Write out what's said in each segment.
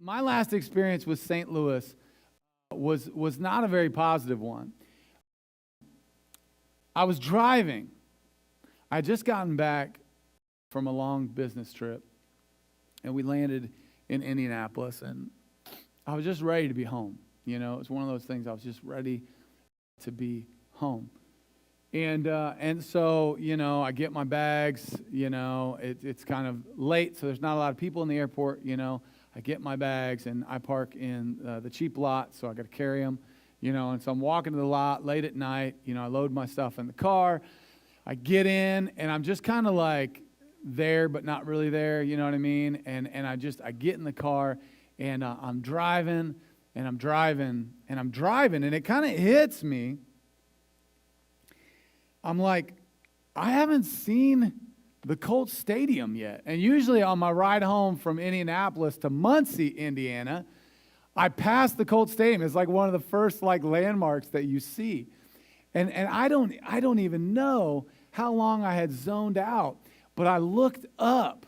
My last experience with St. Louis was not a very positive one. I was driving. I had just gotten back from a long business trip, and we landed in Indianapolis, and I was just ready to be home. You know, it's one of those things, I was just ready to be home. And so, you know, I get my bags, you know, it's kind of late, so there's not a lot of people in the airport, you know. I get my bags, and I park in the cheap lot, so I got to carry them, you know. And so I'm walking to the lot late at night, you know, I load my stuff in the car. I get in, and I'm just kind of like there, but not really there, you know what I mean? And I get in the car, and I'm driving, and I'm driving, and I'm driving, and it kind of hits me. I'm like, I haven't seen the Colts Stadium yet. And usually on my ride home from Indianapolis to Muncie, Indiana, I pass the Colts Stadium. It's like one of the first like landmarks that you see. And I don't even know how long I had zoned out, but I looked up,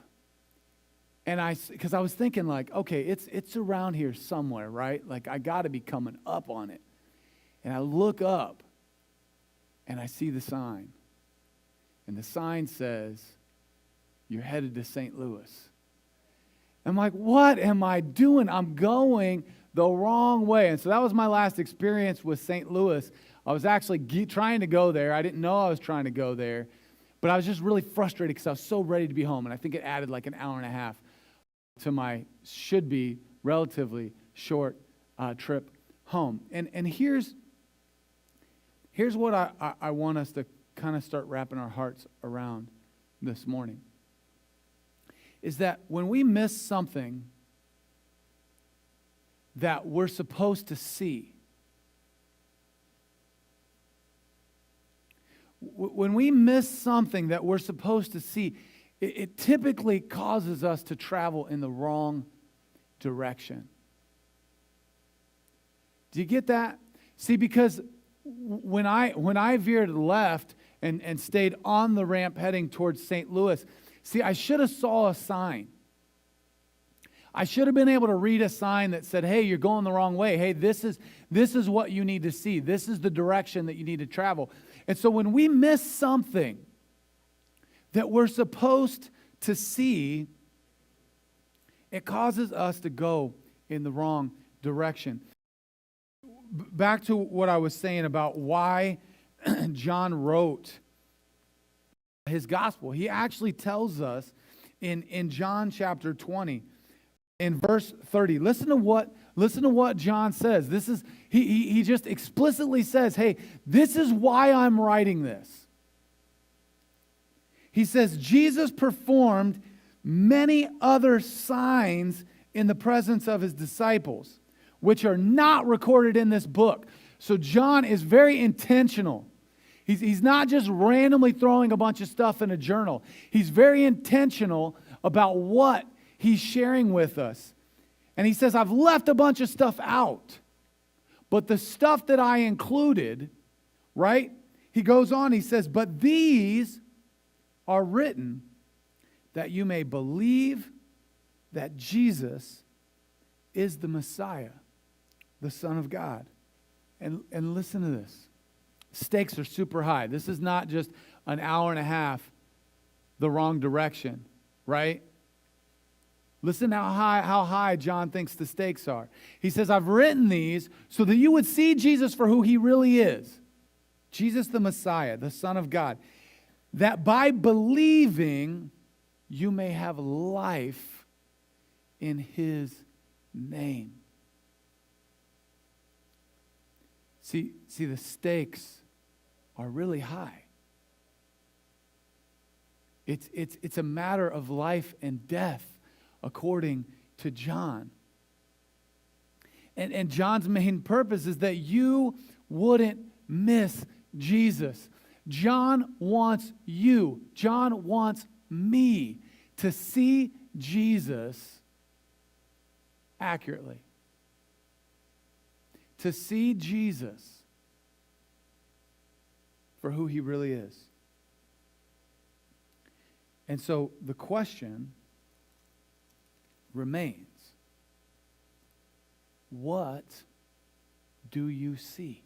and because I was thinking like, okay, it's around here somewhere, right? Like I got to be coming up on it. And I look up, and I see the sign. And the sign says, "You're headed to St. Louis." I'm like, what am I doing? I'm going the wrong way. And so that was my last experience with St. Louis. I was actually trying to go there. I didn't know I was trying to go there. But I was just really frustrated because I was so ready to be home. And I think it added like an hour and a half to my should-be relatively short trip home. And here's what I want us to kind of start wrapping our hearts around this morning. Is that when we miss something that we're supposed to see, when we miss something that we're supposed to see, it typically causes us to travel in the wrong direction. Do you get that? See, because when I veered left and stayed on the ramp heading towards St. Louis, see, I should have saw a sign. I should have been able to read a sign that said, hey, you're going the wrong way. Hey, this is what you need to see. This is the direction that you need to travel. And so when we miss something that we're supposed to see, it causes us to go in the wrong direction. Back to what I was saying about why John wrote his gospel. He actually tells us in John chapter 20, in verse 30. Listen to what John says. This is he just explicitly says, hey, this is why I'm writing this. He says, Jesus performed many other signs in the presence of his disciples, which are not recorded in this book. So John is very intentional. He's not just randomly throwing a bunch of stuff in a journal. He's very intentional about what he's sharing with us. And he says, I've left a bunch of stuff out. But the stuff that I included, right? He goes on, he says, but these are written that you may believe that Jesus is the Messiah, the Son of God. And listen to this. Stakes are super high. This is not just an hour and a half the wrong direction, right? Listen how high John thinks the stakes are. He says, I've written these so that you would see Jesus for who he really is. Jesus the Messiah, the Son of God. That by believing you may have life in his name. See, the stakes are really high. It's a matter of life and death, according to John. And John's main purpose is that you wouldn't miss Jesus. John wants you, John wants me to see Jesus accurately. To see Jesus for who he really is. And so the question remains, what do you see?